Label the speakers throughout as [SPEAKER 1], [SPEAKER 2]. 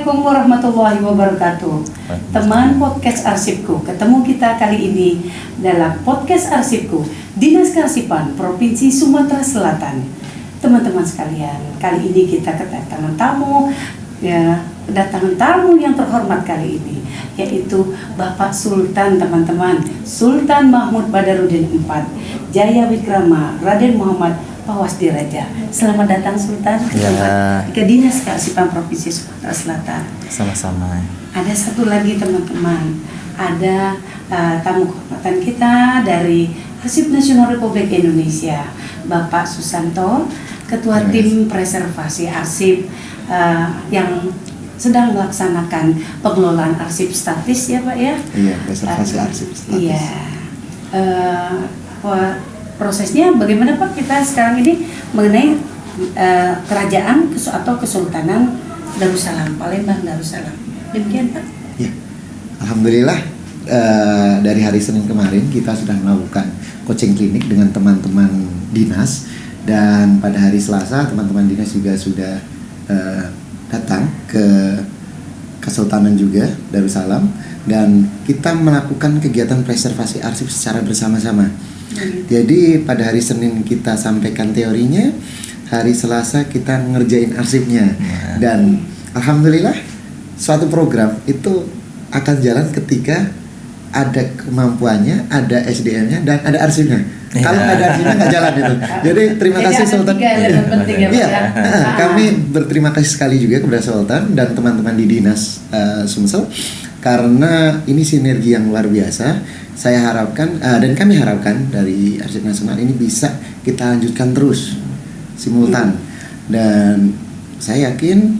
[SPEAKER 1] Assalamualaikum warahmatullahi wabarakatuh. Teman podcast Arsipku, ketemu kita kali ini dalam podcast Arsipku, Dinas Kearsipan Provinsi Sumatera Selatan. Teman-teman sekalian, kali ini kita kedatangan tamu, kedatangan tamu yang terhormat kali ini, yaitu Bapak Sultan, teman-teman, Sultan Mahmud Badarudin IV, Jaya Wikrama, Raden Muhammad Pawasdiraja. Selamat datang Sultan ke Dinas Kearsipan Provinsi Sumatera Selatan.
[SPEAKER 2] Sama-sama.
[SPEAKER 1] Ada satu lagi teman-teman, ada tamu kehormatan kita dari Arsip Nasional Republik Indonesia, Bapak Susanto, Ketua Tim Preservasi Arsip yang sedang melaksanakan pengelolaan arsip statis ya Pak ya?
[SPEAKER 2] Iya, preservasi arsip statis.
[SPEAKER 1] Iya. Prosesnya bagaimana Pak kita sekarang ini mengenai kerajaan atau Kesultanan Darussalam, Palembang Darussalam. Demikian Pak.
[SPEAKER 2] Ya, alhamdulillah dari hari Senin kemarin kita sudah melakukan coaching klinik dengan teman-teman dinas, dan pada hari Selasa teman-teman dinas juga sudah datang ke Kesultanan juga Darussalam, dan kita melakukan kegiatan preservasi arsip secara bersama-sama. Jadi pada hari Senin kita sampaikan teorinya, hari Selasa kita ngerjain arsipnya, dan alhamdulillah suatu program itu akan jalan ketika ada kemampuannya, ada SDM-nya, dan ada arsipnya. Kalau nggak ada arsipnya nggak jalan itu. Jadi terima kasih Sultan. Iya, kami berterima kasih sekali juga kepada Sultan dan teman-teman di Dinas Sumsel, karena ini sinergi yang luar biasa. Saya harapkan dan kami harapkan dari Arsip Nasional ini bisa kita lanjutkan terus simultan, dan saya yakin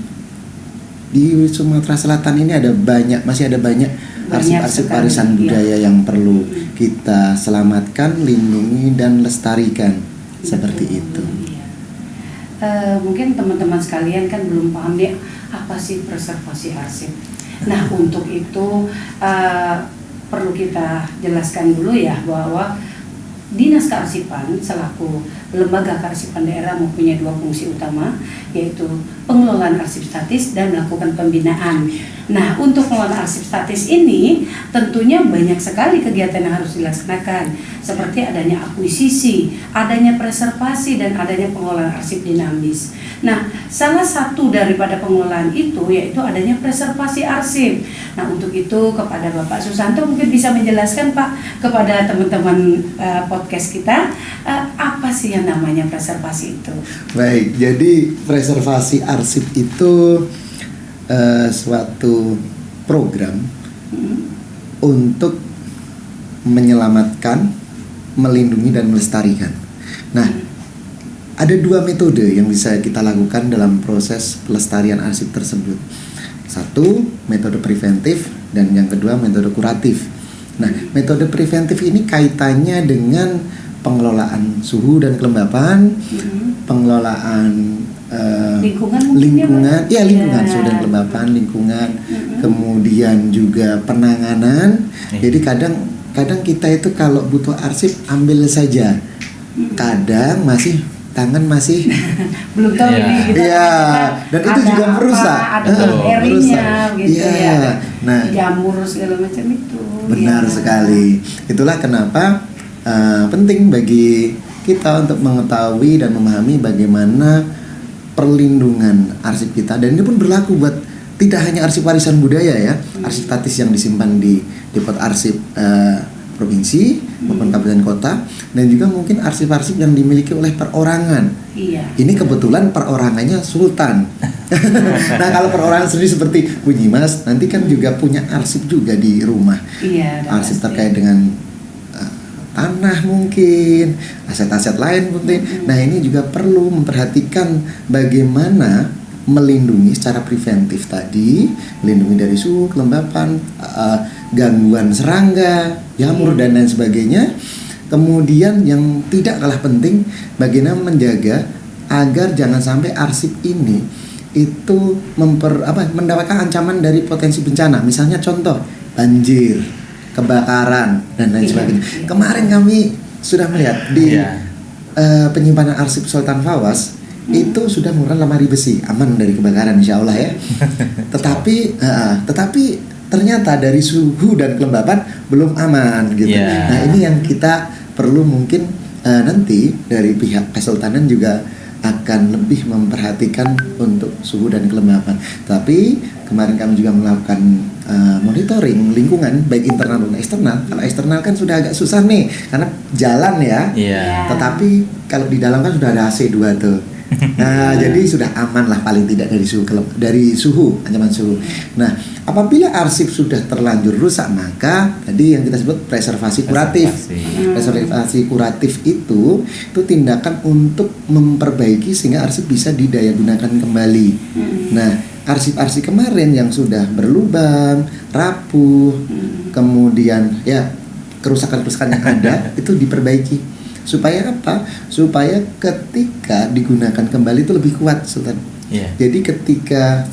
[SPEAKER 2] di Sumatera Selatan ini masih ada banyak arsip-arsip warisan budaya yang perlu kita selamatkan, lindungi, dan lestarikan. Seperti itu.
[SPEAKER 1] Mungkin teman-teman sekalian kan belum paham ya apa sih preservasi arsip. Nah untuk itu perlu kita jelaskan dulu ya bahwa Dinas Kearsipan selaku lembaga kearsipan daerah mempunyai dua fungsi utama, yaitu pengelolaan arsip statis dan melakukan pembinaan. Nah, untuk pengelolaan arsip statis ini tentunya banyak sekali kegiatan yang harus dilaksanakan, seperti adanya akuisisi, adanya preservasi, dan adanya pengelolaan arsip dinamis. Nah, salah satu daripada pengelolaan itu yaitu adanya preservasi arsip. Nah, untuk itu kepada Bapak Susanto mungkin bisa menjelaskan Pak kepada teman-teman podcast kita apa sih yang namanya preservasi itu?
[SPEAKER 2] Baik, jadi preservasi arsip itu suatu program untuk menyelamatkan, melindungi, dan melestarikan. Nah, ada dua metode yang bisa kita lakukan dalam proses pelestarian arsip tersebut. Satu, metode preventif, dan yang kedua metode kuratif. Nah, metode preventif ini kaitannya dengan pengelolaan suhu dan kelembapan, pengelolaan lingkungan, suhu dan kelembapan, lingkungan, kemudian juga penanganan. Jadi kadang kita itu kalau butuh arsip ambil saja, kadang tangan masih
[SPEAKER 1] belum tahu ini gitu.
[SPEAKER 2] Iya, dan itu juga merusak.
[SPEAKER 1] Ada bakterinya gitu ya.
[SPEAKER 2] Nah,
[SPEAKER 1] jamur segala macam itu.
[SPEAKER 2] Benar sekali. Itulah kenapa penting bagi kita untuk mengetahui dan memahami bagaimana perlindungan arsip kita, dan ini pun berlaku buat tidak hanya arsip warisan budaya ya, arsip statis yang disimpan di depot arsip provinsi maupun kabupaten kota, dan juga mungkin arsip-arsip yang dimiliki oleh perorangan.
[SPEAKER 1] Iya.
[SPEAKER 2] Ini kebetulan perorangannya Sultan. Nah, kalau perorangan sendiri seperti Bunyi Mas, nanti kan juga punya arsip juga di rumah.
[SPEAKER 1] Iya.
[SPEAKER 2] Arsip terkait dengan tanah mungkin, aset-aset lain mungkin. Nah, ini juga perlu memperhatikan bagaimana melindungi secara preventif tadi, melindungi dari suhu, kelembapan, gangguan serangga, jamur, dan lain sebagainya. Kemudian yang tidak kalah penting, bagaimana menjaga agar jangan sampai arsip ini itu mendapatkan ancaman dari potensi bencana. Misalnya contoh banjir, kebakaran, dan lain sebagainya. Kemarin kami sudah melihat di penyimpanan arsip Sultan Fawaz itu sudah menggunakan lemari besi, aman dari kebakaran insya Allah ya. Tetapi ternyata dari suhu dan kelembapan belum aman gitu.
[SPEAKER 3] Yeah.
[SPEAKER 2] Nah ini yang kita perlu mungkin nanti dari pihak Kesultanan juga akan lebih memperhatikan untuk suhu dan kelembapan. Tapi kemarin kami juga melakukan monitoring lingkungan baik internal dan eksternal. Kalau eksternal kan sudah agak susah nih karena jalan ya.
[SPEAKER 3] Iya.
[SPEAKER 2] Tetapi kalau di dalam kan sudah ada AC 2 tuh. Nah, jadi sudah aman lah paling tidak dari suhu, ancaman suhu. Nah, apabila arsip sudah terlanjur rusak, maka tadi yang kita sebut preservasi kuratif. Preservasi kuratif itu tindakan untuk memperbaiki sehingga arsip bisa didaya gunakan kembali. Nah, arsip-arsip kemarin yang sudah berlubang, rapuh, kemudian ya kerusakan-kerusakan yang ada itu diperbaiki. Supaya apa? Supaya ketika digunakan kembali itu lebih kuat, Sultan.
[SPEAKER 3] Yeah.
[SPEAKER 2] Jadi ketika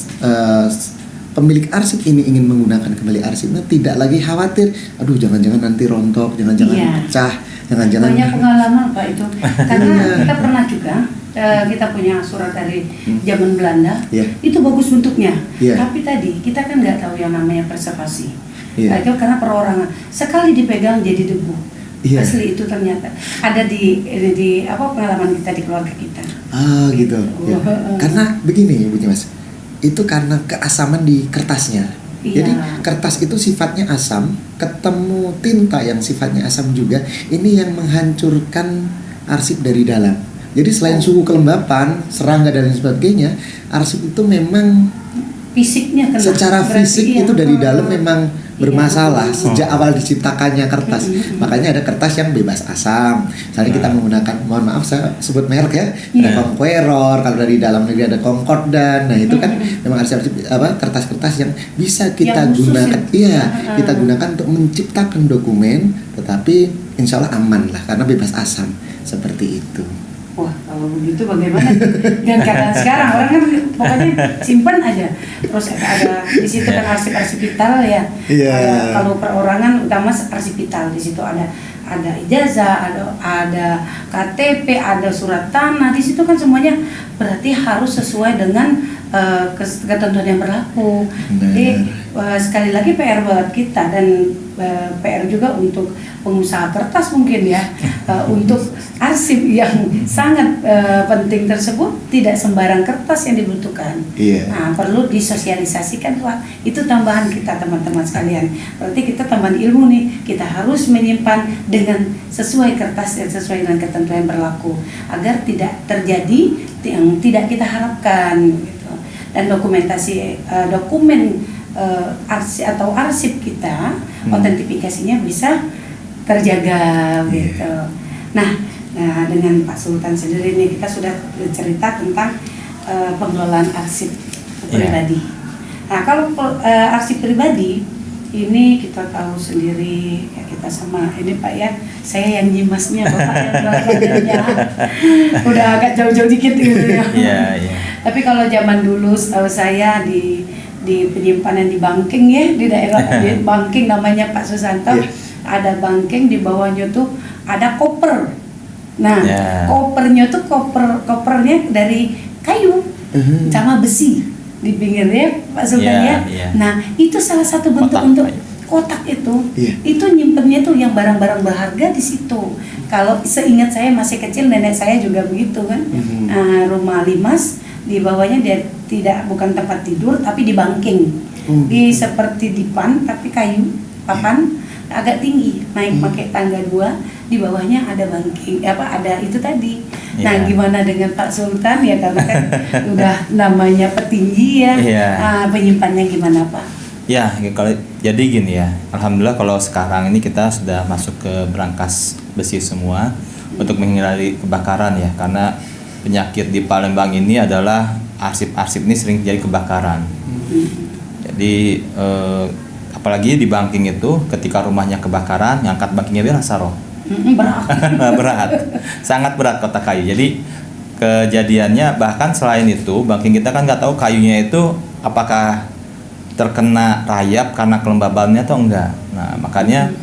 [SPEAKER 2] pemilik arsip ini ingin menggunakan kembali arsipnya, tidak lagi khawatir, aduh jangan-jangan nanti rontok, jangan-jangan pecah, jangan-jangan.
[SPEAKER 1] Banyak pengalaman Pak itu. Karena kita pernah juga kita punya surat dari zaman Belanda, itu bagus bentuknya. Tapi tadi kita kan nggak tahu yang namanya preservasi. Itu karena perorangan sekali dipegang jadi debu. Asli itu ternyata ada di pengalaman kita di keluarga kita.
[SPEAKER 2] Gitu. Ya. Karena begini Bu Mas, itu karena keasaman di kertasnya. Jadi kertas itu sifatnya asam, ketemu tinta yang sifatnya asam juga, ini yang menghancurkan arsip dari dalam. Jadi selain suhu kelembapan, serangga dan lain sebagainya, arsip itu memang
[SPEAKER 1] fisiknya kena.
[SPEAKER 2] Secara fisik itu dari dalam memang bermasalah sejak awal diciptakannya kertas. Makanya ada kertas yang bebas asam. Misalnya kita menggunakan, mohon maaf saya sebut merek ya, ada Conqueror, kalau dari dalam negeri ada Concordan. Nah itu kan memang arsip kertas-kertas yang bisa kita gunakan. Kita gunakan untuk menciptakan dokumen, tetapi insya Allah aman lah karena bebas asam seperti itu.
[SPEAKER 1] Wah, kalau begitu bagaimana dengan keadaan sekarang? Orang kan pokoknya simpan aja. Terus ada di situ kan arsip-arsip vital ya. Kalau perorangan utama arsip vital, di situ ada ijazah, ada KTP, ada surat tanah. Di situ kan semuanya berarti harus sesuai dengan ketentuan yang berlaku. Jadi sekali lagi PR buat kita dan PR juga untuk pengusaha kertas mungkin ya, untuk arsip yang sangat penting tersebut tidak sembarang kertas yang dibutuhkan. Nah, perlu disosialisasikan Pak. Itu tambahan kita teman-teman sekalian. Berarti kita tambahan ilmu nih. Kita harus menyimpan dengan sesuai kertas dan sesuai dengan ketentuan yang berlaku agar tidak terjadi yang tidak kita harapkan gitu. Dan dokumentasi dokumen arsip kita, autentifikasinya bisa terjaga gitu. Nah, dengan Pak Sultan sendiri ini kita sudah bercerita tentang pengelolaan arsip pribadi. Nah, kalau arsip pribadi ini kita tahu sendiri ya, kita sama ini Pak ya, saya yang nyimasnya, Bapak yang belajarnya udah agak jauh-jauh dikit gitu ya. Tapi kalau zaman dulu setahu saya di penyimpanan di Bangking ya, di daerah di Bangking namanya Pak Susanto, ada Bangking, di bawahnya tuh ada koper. Nah, kopernya tuh kopernya dari kayu sama besi di pinggirnya Pak Sultan ya. Nah, itu salah satu bentuk untuk kotak itu. Itu nyimpennya tuh yang barang-barang berharga di situ. Kalau seingat saya masih kecil, nenek saya juga begitu kan. Rumah limas, di bawahnya dia bukan tempat tidur tapi di Bangking. Di seperti dipan tapi kayu, papan agak tinggi, naik pakai tangga 2, di bawahnya ada bangking, ada itu tadi. Nah, gimana dengan Pak Sultan ya, karena kan udah namanya petinggi ya, penyimpannya gimana Pak?
[SPEAKER 3] Ya, kalau jadi gini ya, alhamdulillah kalau sekarang ini kita sudah masuk ke berangkas besi semua untuk menghindari kebakaran ya, karena penyakit di Palembang ini adalah arsip-arsip ini sering jadi kebakaran. Jadi apalagi di Bangking itu ketika rumahnya kebakaran, ngangkat Bangkingnya biar roh. Berat, sangat berat kotak kayu. Jadi kejadiannya bahkan selain itu Bangking kita kan nggak tahu kayunya itu apakah terkena rayap karena kelembabannya atau enggak. Nah makanya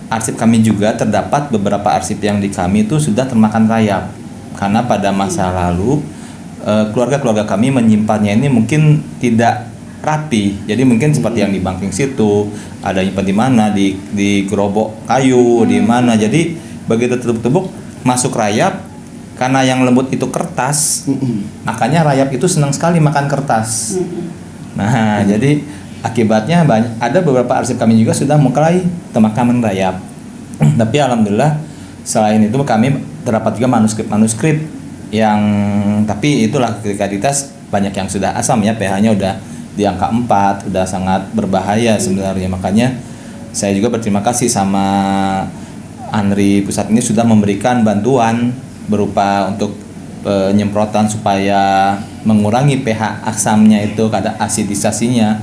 [SPEAKER 3] arsip kami juga terdapat beberapa arsip yang di kami itu sudah termakan rayap karena pada masa lalu keluarga-keluarga kami menyimpannya ini mungkin tidak rapi. Jadi mungkin seperti yang di banking situ, ada nyimpan di mana, di gerobok kayu, di mana. Jadi begitu tebuk-tebuk masuk rayap, karena yang lembut itu kertas, makanya rayap itu senang sekali makan kertas. Nah, jadi akibatnya ada beberapa arsip kami juga sudah mulai pemakaman rayap. Tapi alhamdulillah selain itu kami terdapat juga manuskrip yang, tapi itulah ketika dites banyak yang sudah asam ya, pH-nya udah di angka 4, udah sangat berbahaya sebenarnya. Makanya saya juga berterima kasih sama ANRI pusat ini sudah memberikan bantuan berupa untuk penyemprotan supaya mengurangi pH asamnya itu, kadar asidisasinya.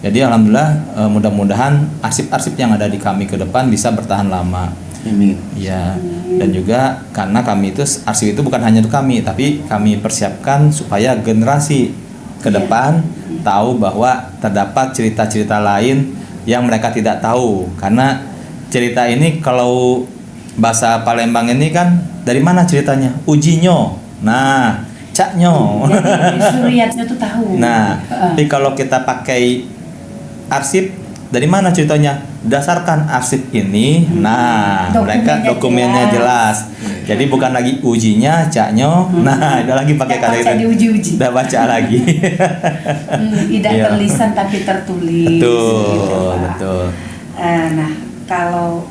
[SPEAKER 3] Jadi alhamdulillah mudah-mudahan arsip-arsip yang ada di kami ke depan bisa bertahan lama.
[SPEAKER 2] Amin.
[SPEAKER 3] Ya, dan juga karena kami itu arsip itu bukan hanya untuk kami, tapi kami persiapkan supaya generasi ke depan tahu bahwa terdapat cerita-cerita lain yang mereka tidak tahu. Karena cerita ini kalau bahasa Palembang ini kan dari mana ceritanya? Ujinyo. Nah, caknyo.
[SPEAKER 1] Jadi suriatnya tuh tahu.
[SPEAKER 3] Nah, tapi kalau kita pakai arsip, dari mana ceritanya? Dasarkan arsip ini. Nah, mereka dokumennya jelas. Jadi bukan lagi ujinya, caknyo. Nah, ada lagi pakai kata itu.
[SPEAKER 1] Diuji-uji.
[SPEAKER 3] Udah baca lagi.
[SPEAKER 1] Tidak
[SPEAKER 3] Iya.
[SPEAKER 1] terlisan tapi tertulis.
[SPEAKER 3] Betul,
[SPEAKER 1] gitu, Pak.
[SPEAKER 3] betul.
[SPEAKER 1] Nah, kalau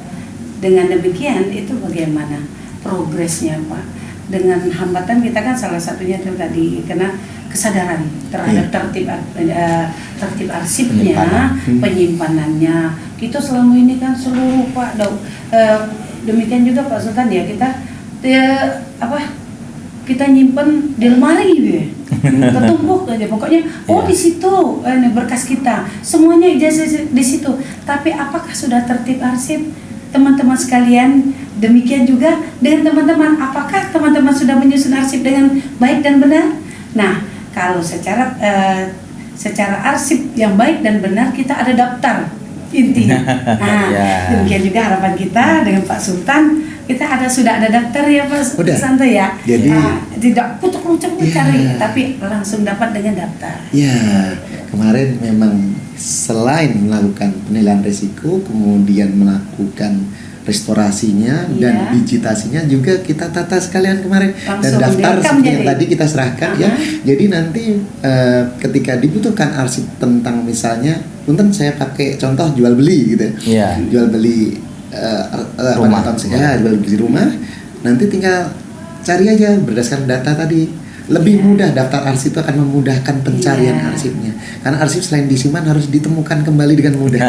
[SPEAKER 1] dengan demikian itu bagaimana progresnya, Pak? Dengan hambatan kita kan salah satunya itu tadi karena kesadaran terhadap tertib arsipnya, penyimpanannya. Kita selama ini kan seluruh Pak demikian juga Pak Sultan ya, kita nyimpen di lemari gitu ya. Ketumpuk aja pokoknya. Di situ berkas kita. Semuanya ijazah di situ. Tapi apakah sudah tertib arsip? Teman-teman sekalian, demikian juga dengan teman-teman, apakah teman-teman sudah menyusun arsip dengan baik dan benar? Nah, kalau secara arsip yang baik dan benar, kita ada daftar intinya. Nah, demikian juga harapan kita dengan Pak Sultan, kita sudah ada daftar ya Pak Santai ya.
[SPEAKER 2] Jadi
[SPEAKER 1] tidak kutuk-kutuk cari, tapi langsung dapat dengan daftar.
[SPEAKER 2] Ya, kemarin memang selain melakukan penilaian risiko, kemudian melakukan restorasinya dan digitasinya juga kita tata sekalian kemarin.
[SPEAKER 1] Langsung
[SPEAKER 2] dan daftar seperti yang
[SPEAKER 1] jadi.
[SPEAKER 2] tadi kita serahkan ya. Jadi nanti ketika dibutuhkan arsip tentang misalnya, punten saya pakai contoh jual beli gitu ya. Jual beli
[SPEAKER 3] rumah.
[SPEAKER 2] Jual beli rumah. Nanti tinggal cari aja berdasarkan data tadi. Lebih mudah, daftar arsip itu akan memudahkan pencarian arsipnya. Karena arsip selain disimpan harus ditemukan kembali dengan mudah.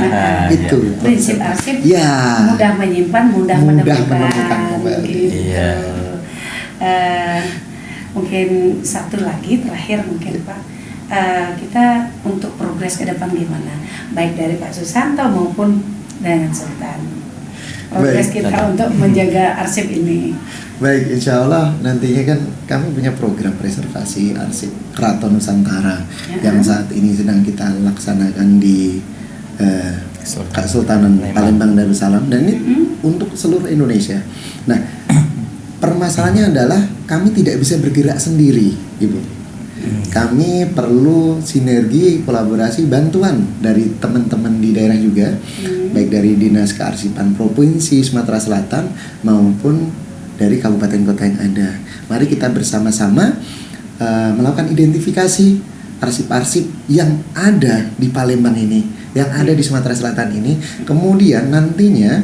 [SPEAKER 2] Itu
[SPEAKER 1] prinsip arsip. Mudah menyimpan, mudah
[SPEAKER 2] menemukan kembali.
[SPEAKER 1] Gitu. Mungkin satu lagi terakhir mungkin Pak, kita untuk progres ke depan gimana? Baik dari Pak Susanto maupun dengan Sultan. Progres kita untuk menjaga arsip ini.
[SPEAKER 2] Baik, insya Allah nantinya kan kami punya program preservasi arsip Keraton Nusantara yang saat ini sedang kita laksanakan di Kesultanan Palembang Darussalam, dan ini untuk seluruh Indonesia. Nah, permasalahannya adalah kami tidak bisa bergerak sendiri, Ibu. Kami perlu sinergi, kolaborasi, bantuan dari teman-teman di daerah juga, baik dari Dinas Kearsipan Provinsi Sumatera Selatan maupun dari kabupaten kota yang ada. Mari kita bersama-sama melakukan identifikasi arsip-arsip yang ada di Palembang ini, yang ada di Sumatera Selatan ini. Kemudian nantinya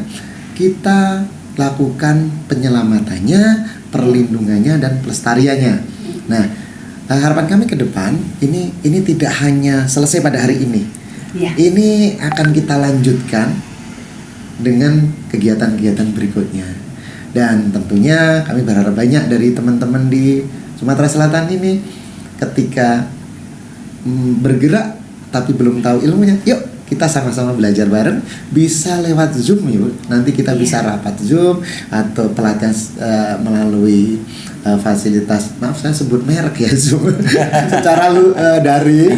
[SPEAKER 2] kita lakukan penyelamatannya, perlindungannya, dan pelestariannya. Nah, harapan kami ke depan ini tidak hanya selesai pada hari ini. Ini akan kita lanjutkan dengan kegiatan-kegiatan berikutnya. Dan tentunya kami berharap banyak dari teman-teman di Sumatera Selatan ini, ketika bergerak tapi belum tahu ilmunya, yuk kita sama-sama belajar bareng, bisa lewat Zoom yuk. Nanti kita bisa rapat Zoom atau pelatihan melalui fasilitas, maaf saya sebut merek ya, Zoom secara daring.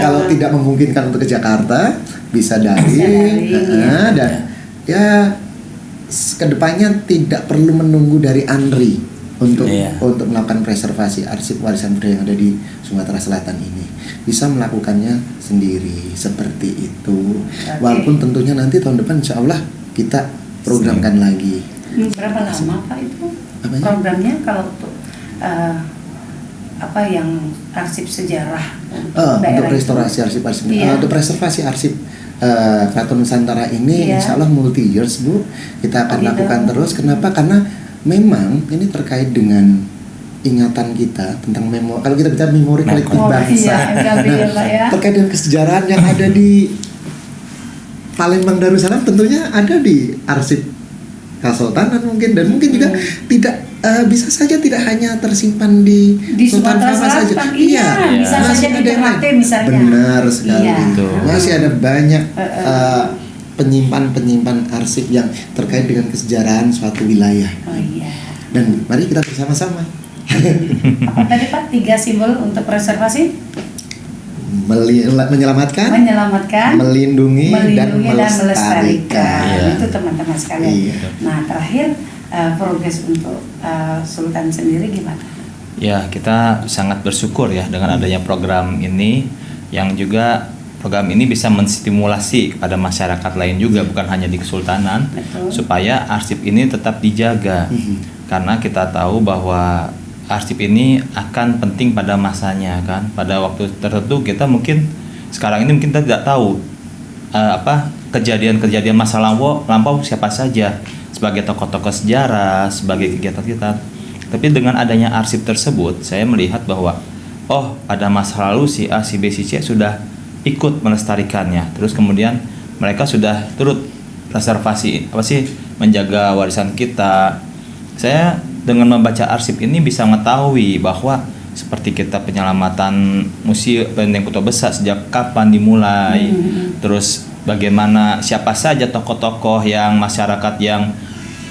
[SPEAKER 2] Kalau tidak memungkinkan untuk ke Jakarta, bisa daring. Dan ya kedepannya tidak perlu menunggu dari ANRI untuk
[SPEAKER 3] Iya.
[SPEAKER 2] untuk melakukan preservasi arsip warisan budaya yang ada di Sumatera Selatan ini. Bisa melakukannya sendiri seperti itu. Walaupun tentunya nanti tahun depan insya Allah kita programkan lagi.
[SPEAKER 1] Berapa lama Pak itu
[SPEAKER 2] Apanya?
[SPEAKER 1] programnya kalau untuk apa yang arsip sejarah
[SPEAKER 2] Untuk restorasi arsip-arsip,
[SPEAKER 1] Iya.
[SPEAKER 2] untuk preservasi arsip Keraton Nusantara ini
[SPEAKER 1] Iya.
[SPEAKER 2] insya Allah multi years Bu, kita akan
[SPEAKER 1] Oh, gitu.
[SPEAKER 2] lakukan terus. Kenapa? Karena memang ini terkait dengan ingatan kita tentang memori. Kalau kita bicara memori kolektif bangsa,
[SPEAKER 1] Iya, ya, Pak, ya.
[SPEAKER 2] terkait dengan kesejarahan yang ada di Palembang Darussalam, tentunya ada di arsip Kesultanan mungkin, dan mungkin juga tidak bisa saja tidak hanya tersimpan di Sultan
[SPEAKER 1] Sumatera
[SPEAKER 2] Fahd saja.
[SPEAKER 1] Selatan, iya, bisa
[SPEAKER 2] masih
[SPEAKER 1] saja di
[SPEAKER 2] ada yang
[SPEAKER 1] Ternate
[SPEAKER 2] lain.
[SPEAKER 1] misalnya.
[SPEAKER 2] Benar sekali.
[SPEAKER 1] Iya.
[SPEAKER 3] Betul.
[SPEAKER 2] Masih ada banyak penyimpan arsip yang terkait dengan kesejarahan suatu wilayah.
[SPEAKER 1] Oh iya.
[SPEAKER 2] Dan mari kita bersama-sama
[SPEAKER 1] Apa tadi Pak 3 simbol untuk preservasi?
[SPEAKER 2] menyelamatkan,
[SPEAKER 1] Menyelamatkan,
[SPEAKER 2] melindungi, dan
[SPEAKER 1] melestarikan.
[SPEAKER 2] melestarikan.
[SPEAKER 3] Iya.
[SPEAKER 1] Itu teman-teman sekalian.
[SPEAKER 2] Iya.
[SPEAKER 1] Nah terakhir progres untuk Sultan sendiri gimana?
[SPEAKER 3] Ya, kita sangat bersyukur ya dengan adanya program ini, yang juga program ini bisa menstimulasi kepada masyarakat lain juga, bukan hanya di Kesultanan,
[SPEAKER 1] Betul.
[SPEAKER 3] supaya arsip ini tetap dijaga. Karena kita tahu bahwa arsip ini akan penting pada masanya kan. Pada waktu tertentu kita mungkin sekarang ini mungkin kita tidak tahu kejadian-kejadian masa lampau siapa saja sebagai tokoh-tokoh sejarah, sebagai kegiatan kita. Tapi dengan adanya arsip tersebut, saya melihat bahwa pada masa lalu si A, si B, si C sudah ikut melestarikannya. Terus kemudian mereka sudah turut preservasi menjaga warisan kita. Saya dengan membaca arsip ini bisa mengetahui bahwa seperti kita penyelamatan museum Benteng Kota Besar sejak kapan dimulai, terus bagaimana siapa saja tokoh-tokoh yang masyarakat yang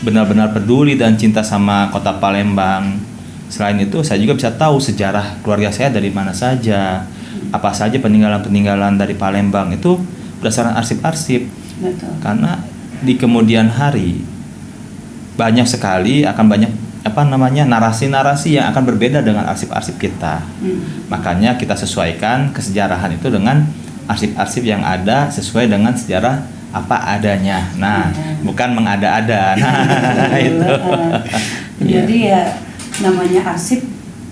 [SPEAKER 3] benar-benar peduli dan cinta sama kota Palembang. Selain itu saya juga bisa tahu sejarah keluarga saya dari mana saja, apa saja peninggalan-peninggalan dari Palembang itu berdasarkan arsip-arsip.
[SPEAKER 1] Betul.
[SPEAKER 3] Karena di kemudian hari banyak sekali akan banyak narasi-narasi yang akan berbeda dengan arsip-arsip kita. Makanya kita sesuaikan kesejarahan itu dengan arsip-arsip yang ada sesuai dengan sejarah apa adanya. Nah, bukan mengada-ada. Nah, itu.
[SPEAKER 1] Jadi ya namanya arsip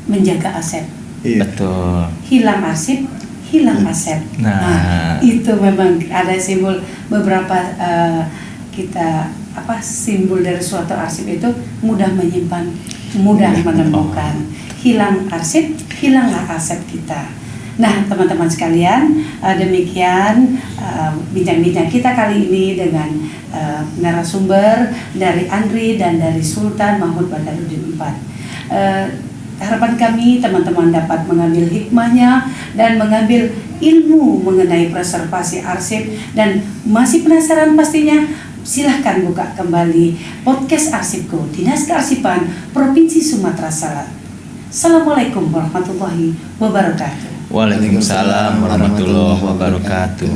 [SPEAKER 1] menjaga aset.
[SPEAKER 2] Iya.
[SPEAKER 3] Betul.
[SPEAKER 1] Hilang arsip, hilang aset.
[SPEAKER 3] Nah.
[SPEAKER 1] Itu memang ada simbol beberapa kita simbol dari suatu arsip itu mudah menyimpan, mudah menemukan. Hilang arsip, hilanglah aset kita. Nah, teman-teman sekalian, demikian bincang-bincang kita kali ini dengan narasumber dari Andri dan dari Sultan Mahmud Badarudin IV. Harapan kami teman-teman dapat mengambil hikmahnya dan mengambil ilmu mengenai preservasi arsip, dan masih penasaran pastinya, silahkan buka kembali podcast Arsipku, Dinas Kearsipan Provinsi Sumatera Selatan. Assalamualaikum warahmatullahi wabarakatuh.
[SPEAKER 3] Waalaikumsalam warahmatullahi wabarakatuh.